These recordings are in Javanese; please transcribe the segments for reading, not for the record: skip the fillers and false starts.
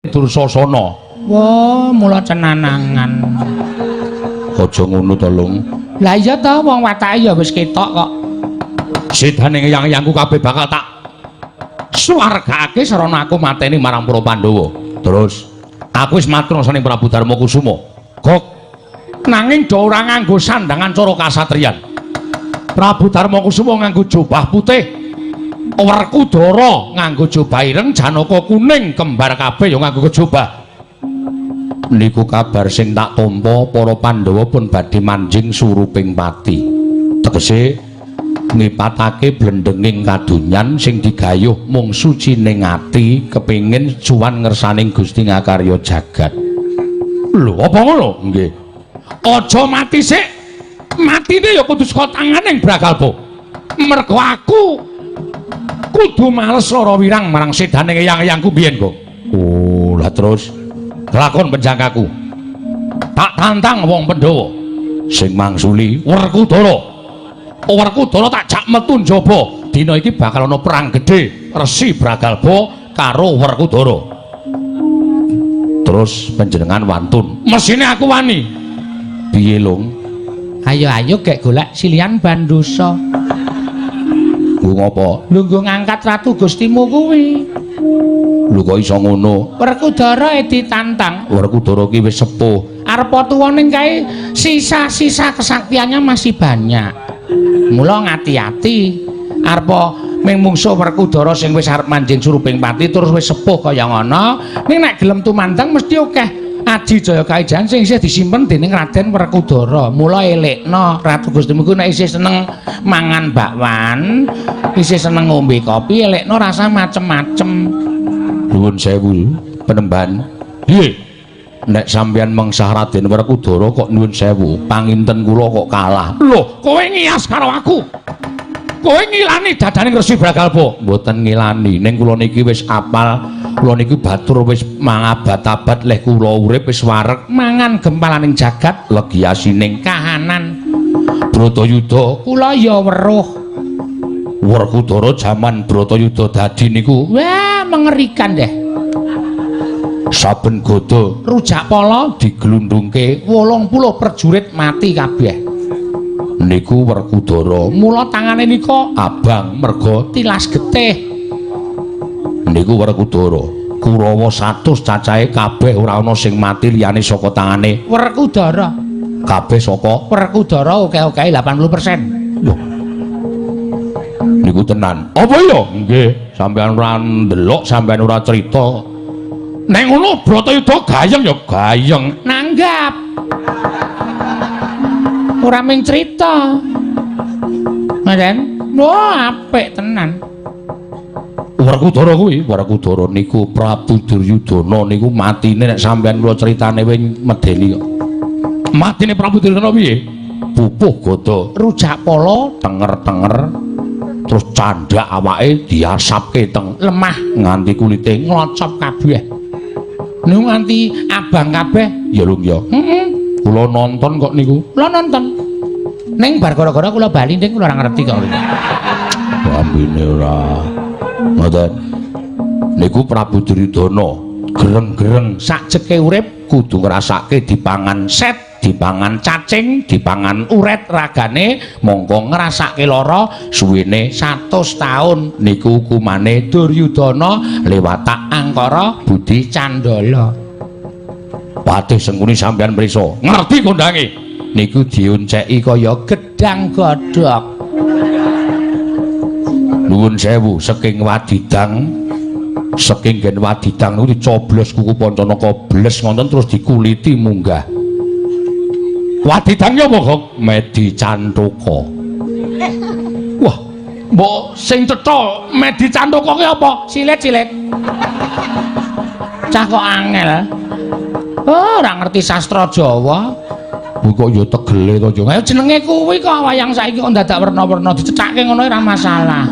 Dursasana. Wah, mula cenanangan. Aja ngono to, Lung. Lah iya to, wong watake ya wis ketok kok. Sedane eyang-eyangku kabeh bakal tak swargake sarana aku mateni marang para Pandhawa. Terus aku wis matur ning Prabu Darmakusuma. Gok. Nanging do ora nganggo sandangan cara kasatriyan. Prabu Darmakusuma nganggo jubah putih. Werkudara nganggo jubah ireng, Janaka kuning, kembar kabeh ya nganggo kejubah. Niku kabar sing tak tampa para Pandhawa pun badhe manjing suruping pati. Tegese ngipatake blendenging kadonyan sing digayuh mung sucining ati kepingin cuwan ngersaning Gusti ngakarya jagat. Lho, apa ngono? Nggih. Aja mati sik. Matine ya kudu saka tanganing Bragalpa. Mergo aku kudu males lara wirang marang sedaning eyang-eyangku biyen kok. Oh, lah terus lakon penjangkaku. Tak tantang wong Pandhawa sing mangsuli Werkudara. Werkudara tak jak metu njaba. Dina iki bakal ana perang gedhe Resi Bragalpa karo Werkudara. Terus panjenengan wantun. Mesine aku wani. Piye, Lung? Ayo-ayo gek golek silian Bandosa. Ku ngopo? Lho nggo ngangkat ratu Gustimu kuwi. Lho kok iso ngono? Werkudara ditantang. Werkudara ki wis sepuh. Arep tuwa ning kae sisa-sisa kesaktiannya masih banyak. Mula ngati-ati. Arep ming mungsuh Werkudara sing wis arep manjing suruping pati terus wis sepuh kaya ngono. Ning nek gelem tumandang mesti akeh Adi Jaya Kaijan sing isih disimpen dening Raden Werkudara. Mula elekno Ratu Gustimu ku nek isih seneng mangan bakwan, isih seneng ngombe kopi, elekno rasa macem-macem. Nuwun sewu, Penemban. Piye? Nek sampeyan mengsah Raden Werkudara kok nuwun sewu, panginten kula kok kalah. Lho, kowe ngias karo aku. Kowe ngilani dadaning Resi Bragalpa. Mboten ngilani, ning kula niki wis apal. Kula niki batur wis mangabat-abat leh kula urip wis wareg mangan gempalaning jagat legiasining kahanan. Bratayuda Kula ya weruh. Werkudara jaman Bratayuda dadi niku Wah, mengerikan deh. Saben gada Rujak pala diglundhungke 80 prajurit mati kabeh. Niku Werkudara. Mula tangane nika Abang merga tilas getih. Niku Werkudara. Kurawa 100 cacahe kabeh ora ana sing mati liyane saka tangane Werkudara. Kabeh saka Werkudara oke-oke 80%. Lho. Niku tenan. Apa ya? Nggih, sampean ora ndelok, sampean ora crita. Nek ngono Bratayuda gayeng ya gayeng. Nanggap. Ora mung crita. Ngaten? Wah, apik tenan. Werkudara kuwi, Werkudara niku Prabu Duryudana niku matine nek sampean kula critane wing medeni kok. Matine Prabu Duryudana piye? Pupuh gada, Rujak pala tenger-tenger terus candhak awake diasapke teng lemah nganti kulite nglocop kabeh. Niku nganti abang kabeh. ya lho ya. Heeh. Kula nonton kok niku. Kula nonton. Ning bar gara-gara kula bali ning kula ora ngerti kok. Ambine ora. Ngoten. Niku Prabu Duryudana gereng-gereng Sakjeke urip kudu ngrasake dipangan set, dipangan cacing, dipangan uret ragane, mongko ngrasake lara suwene 100 taun. Niku hukumane Duryudana liwat angkara budi candala. Waduh sengkuni sampean mrisa. Ngerti kondange? Niku diunceki kaya gedang godhog. nuwun sewu saking wadidang. Saking gen wadidang niku dicoblos kuku Pancanaka bles ngoten terus dikuliti munggah. Wadidangnya apa kok? Medi Cantaka. Wah, mbok sing cetha Medi Cantaka ki apa? Silet-silet. Cah kok angel. Oh, ora ngerti sastra Jawa. Kok ya tegele to, Jong. Ayo jenenge kuwi kok wayang saiki kok dadak werna-werna dicethake ngono ora masalah.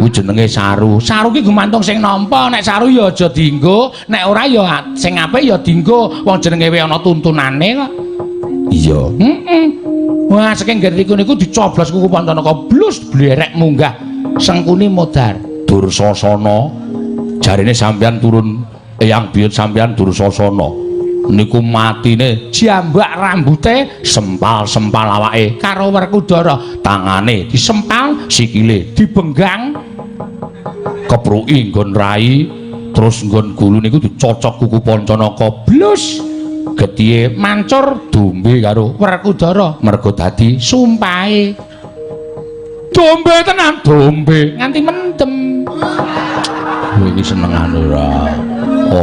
Kuwi jenenge saru. Saru ki gumantung sing nampa, nek saru ya aja dienggo, nek ora ya sing apik ya dienggo. Wong jenenge wae ana tuntunane kok. Iya. Heeh. Wah, saking ngriku niku dicoblos kuku Pancanaka blus blerek munggah Sengkuni Modar. Dursasana jarine sampeyan turun Eyang biyut sampeyan Dursasana niku matine jambak rambute sempal-sempal awake karo Werkudara, tangane disempal, sikile dibenggang, kepruki nggon rai terus nggon gulu niku dicocok kuku Pancanaka blus getihe mancur dombe karo Werkudara mergo dadi sumpahe dombe tenan dombe nganti mendem. kowe iki senengane ora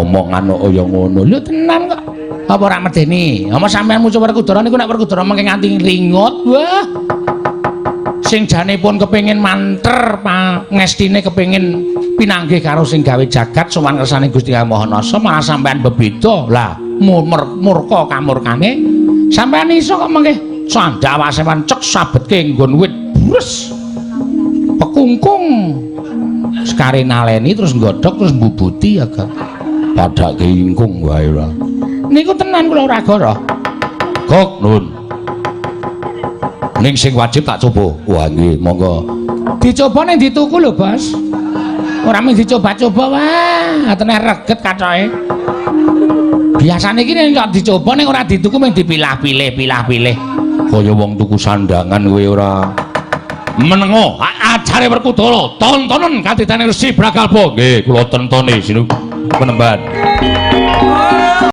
omongan kok kaya ngono Lho tenan kok. Apa ora medeni? Apa sampean mucu Werkudara niku nek Werkudara mengke nganti ringot, wah. Sing janipun kepengin manter pangestine kepengin pinanggih karo sing gawe jagat sowan kersane Gusti Hyang Mahanasa malah sampean bebeda. Lah murka kamurkane sampean iso kok mengke sandhawase cek sabetke nggon wit brus pekungkung sekare naleni terus nggodhog terus mbubuti agak padake ingkung wae ora niku tenan kula ora goroh. Gok nun ning sing wajib tak coba wah nggih monggo Dicoba ning dituku lho Bos, ora mung dicoba-coba wah atene reget kathoke. Biasane iki nek dicoba ning ora dituku mung dipilah-pilih kaya wong tuku sandangan kowe ora menengo ajare Werkudara tontonan kadidane Resi Bragalba nggih kula tontoni sinu penemban.